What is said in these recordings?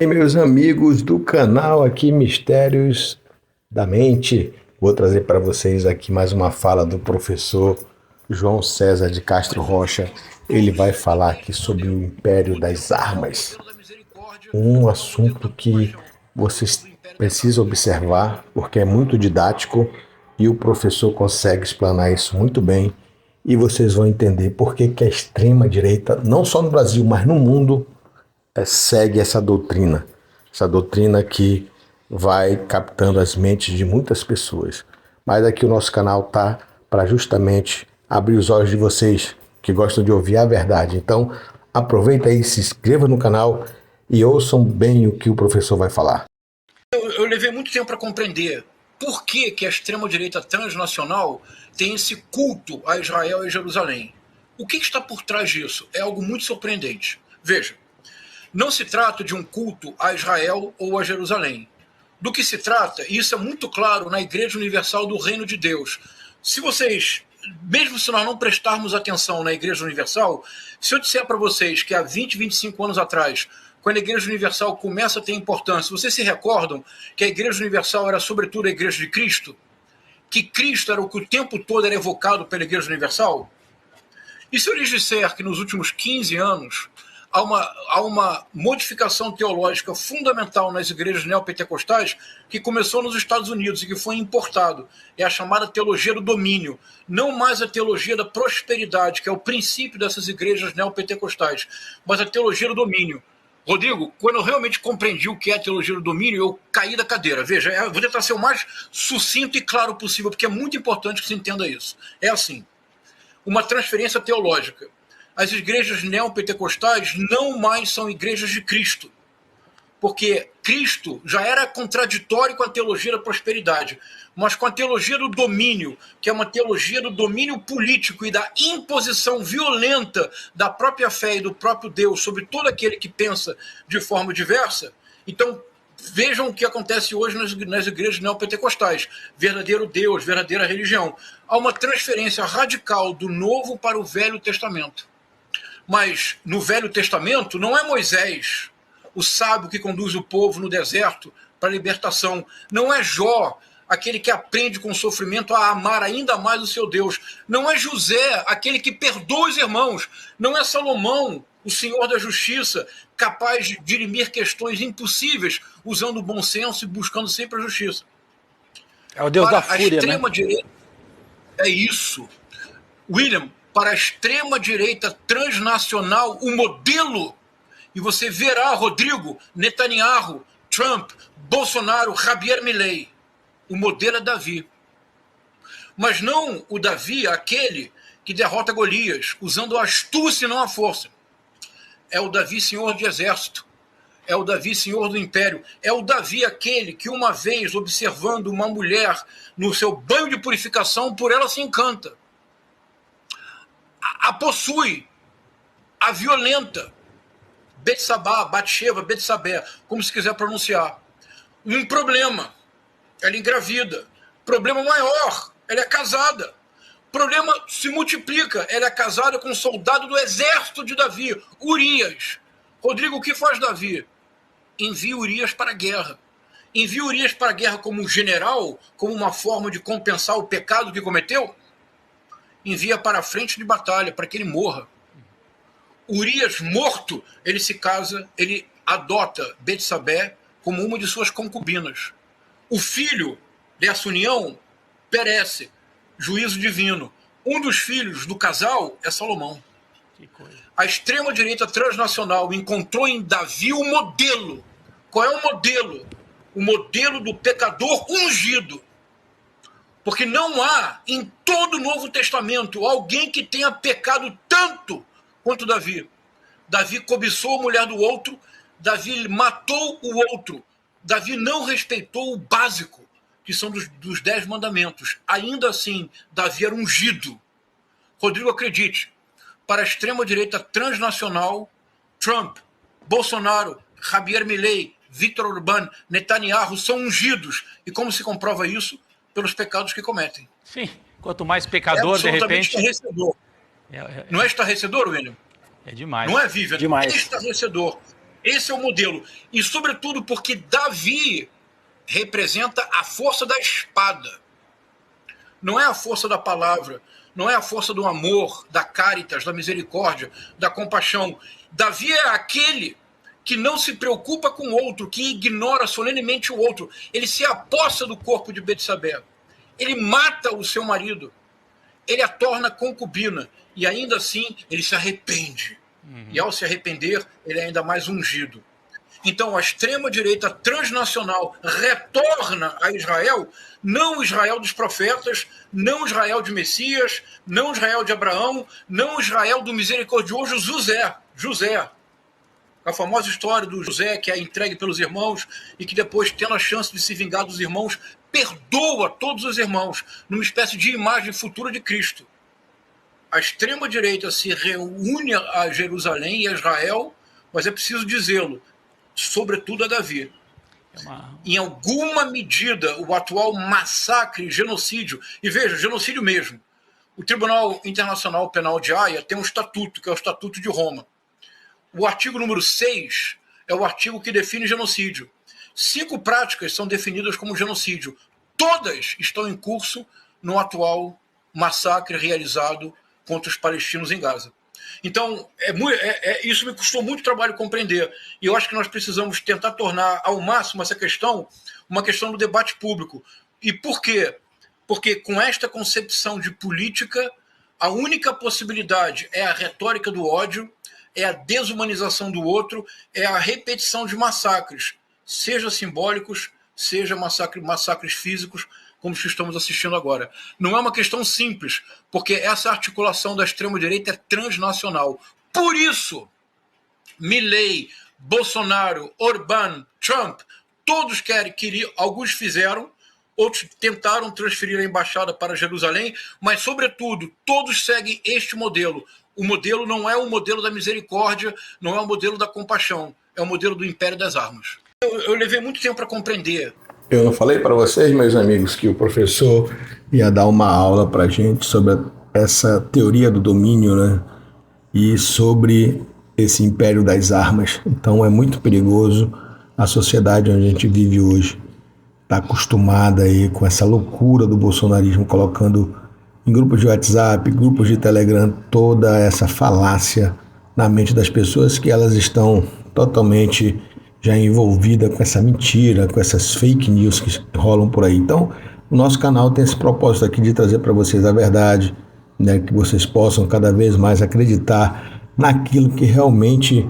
E meus amigos do canal aqui Mistérios da Mente, vou trazer para vocês aqui mais uma fala do professor João César de Castro Rocha. Ele vai falar aqui sobre o Império das Armas, um assunto que vocês precisam observar porque é muito didático e o professor consegue explanar isso muito bem e vocês vão entender por que a extrema-direita, não só no Brasil, mas no mundo, segue essa doutrina que vai captando as mentes de muitas pessoas. Mas aqui o nosso canal tá para justamente abrir os olhos de vocês que gostam de ouvir a verdade. Então, aproveita aí, se inscreva no canal e ouçam bem o que o professor vai falar. Eu levei muito tempo para compreender por que a extrema-direita transnacional tem esse culto a Israel e Jerusalém. O que está por trás disso? É algo muito surpreendente. Veja, não se trata de um culto a Israel ou a Jerusalém. Do que se trata, e isso é muito claro na Igreja Universal do Reino de Deus. Se vocês, mesmo se nós não prestarmos atenção na Igreja Universal, se eu disser para vocês que há 20, 25 anos atrás, quando a Igreja Universal começa a ter importância, vocês se recordam que a Igreja Universal era sobretudo a Igreja de Cristo? Que Cristo era o que o tempo todo era evocado pela Igreja Universal? E se eu lhes disser que nos últimos 15 anos há uma modificação teológica fundamental nas igrejas neopentecostais que começou nos Estados Unidos e que foi importado. É a chamada teologia do domínio. Não mais a teologia da prosperidade, que é o princípio dessas igrejas neopentecostais, mas a teologia do domínio. Rodrigo, quando eu realmente compreendi o que é a teologia do domínio, eu caí da cadeira. Veja, eu vou tentar ser o mais sucinto e claro possível, porque é muito importante que se entenda isso. É assim, uma transferência teológica. As igrejas neopentecostais não mais são igrejas de Cristo, porque Cristo já era contraditório com a teologia da prosperidade, mas com a teologia do domínio, que é uma teologia do domínio político e da imposição violenta da própria fé e do próprio Deus sobre todo aquele que pensa de forma diversa. Então, vejam o que acontece hoje nas igrejas neopentecostais. Verdadeiro Deus, verdadeira religião. Há uma transferência radical do Novo para o Velho Testamento. Mas no Velho Testamento não é Moisés, o sábio que conduz o povo no deserto para a libertação. Não é Jó, aquele que aprende com o sofrimento a amar ainda mais o seu Deus. Não é José, aquele que perdoa os irmãos. Não é Salomão, o Senhor da Justiça, capaz de dirimir questões impossíveis, usando o bom senso e buscando sempre a justiça. É o Deus para da fúria, a extrema-direita, é isso. William, para a extrema-direita transnacional, o modelo, e você verá, Rodrigo, Netanyahu, Trump, Bolsonaro, Javier Milei, o modelo é Davi. Mas não o Davi, aquele que derrota Golias, usando a astúcia e não a força. É o Davi, senhor de exército. É o Davi, senhor do império. É o Davi, aquele que uma vez, observando uma mulher no seu banho de purificação, por ela se encanta. A possui, a violenta, Betsabá, Batsheva, Betsabé, como se quiser pronunciar. Um problema, ela engravida. Problema maior, ela é casada. Problema se multiplica, ela é casada com um soldado do exército de Davi, Urias. Rodrigo, o que faz Davi? Envia Urias para a guerra. Envia Urias para a guerra como um general, como uma forma de compensar o pecado que cometeu? Envia para a frente de batalha, para que ele morra. Urias morto, ele se casa, ele adota Betsabé como uma de suas concubinas. O filho dessa união perece, juízo divino. Um dos filhos do casal é Salomão. Que coisa. A extrema-direita transnacional encontrou em Davi o modelo. Qual é o modelo? O modelo do pecador ungido. Porque não há em todo o Novo Testamento alguém que tenha pecado tanto quanto Davi. Davi cobiçou a mulher do outro, Davi matou o outro, Davi não respeitou o básico, que são dos 10 mandamentos. Ainda assim, Davi era ungido. Rodrigo, acredite, para a extrema-direita transnacional, Trump, Bolsonaro, Javier Milei, Viktor Orbán, Netanyahu são ungidos. E como se comprova isso? Pelos pecados que cometem. Sim, quanto mais pecador, de repente... Estarrecedor. Não é estarrecedor, William? É demais. Não é, Vivian? Demais. É estarrecedor. Esse é o modelo. E, sobretudo, porque Davi representa a força da espada. Não é a força da palavra, não é a força do amor, da caritas, da misericórdia, da compaixão. Davi é aquele que não se preocupa com o outro, que ignora solenemente o outro. Ele se apossa do corpo de Betsabé. Ele mata o seu marido. Ele a torna concubina. E ainda assim, ele se arrepende. E ao se arrepender, ele é ainda mais ungido. Então, a extrema-direita transnacional retorna a Israel, não o Israel dos profetas, não o Israel de Messias, não o Israel de Abraão, não o Israel do misericordioso José. A famosa história do José, que é entregue pelos irmãos e que depois, tendo a chance de se vingar dos irmãos, perdoa todos os irmãos, numa espécie de imagem futura de Cristo. A extrema-direita se reúne a Jerusalém e a Israel, mas é preciso dizê-lo, sobretudo a Davi. Em alguma medida, o atual massacre, genocídio, e veja, genocídio mesmo. O Tribunal Internacional Penal de Haia tem um estatuto, que é o Estatuto de Roma. O artigo número 6 é o artigo que define genocídio. 5 práticas são definidas como genocídio. Todas estão em curso no atual massacre realizado contra os palestinos em Gaza. Então, isso me custou muito trabalho compreender. E eu acho que nós precisamos tentar tornar ao máximo essa questão uma questão do debate público. E por quê? Porque com esta concepção de política, a única possibilidade é a retórica do ódio, é a desumanização do outro, é a repetição de massacres, seja simbólicos, seja massacres físicos, como os que estamos assistindo agora. Não é uma questão simples, porque essa articulação da extrema-direita é transnacional. Por isso, Milei, Bolsonaro, Orbán, Trump, todos queriam, alguns fizeram, outros tentaram transferir a embaixada para Jerusalém, mas, sobretudo, todos seguem este modelo. O modelo não é o modelo da misericórdia, não é o modelo da compaixão, é o modelo do império das armas. Eu levei muito tempo para compreender. Eu não falei para vocês, meus amigos, que o professor ia dar uma aula para a gente sobre essa teoria do domínio, né? E sobre esse império das armas. Então é muito perigoso a sociedade onde a gente vive hoje. Está acostumada aí com essa loucura do bolsonarismo, colocando em grupos de WhatsApp, grupos de Telegram, toda essa falácia na mente das pessoas, que elas estão totalmente já envolvidas com essa mentira, com essas fake news que rolam por aí. Então, o nosso canal tem esse propósito aqui de trazer para vocês a verdade, né, que vocês possam cada vez mais acreditar naquilo que realmente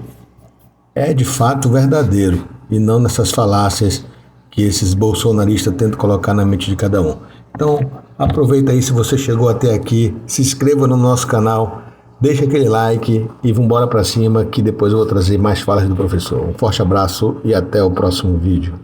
é de fato verdadeiro, e não nessas falácias que esses bolsonaristas tentam colocar na mente de cada um. Então, aproveita aí, se você chegou até aqui, se inscreva no nosso canal, deixa aquele like e vamos embora para cima, que depois eu vou trazer mais falas do professor. Um forte abraço e até o próximo vídeo.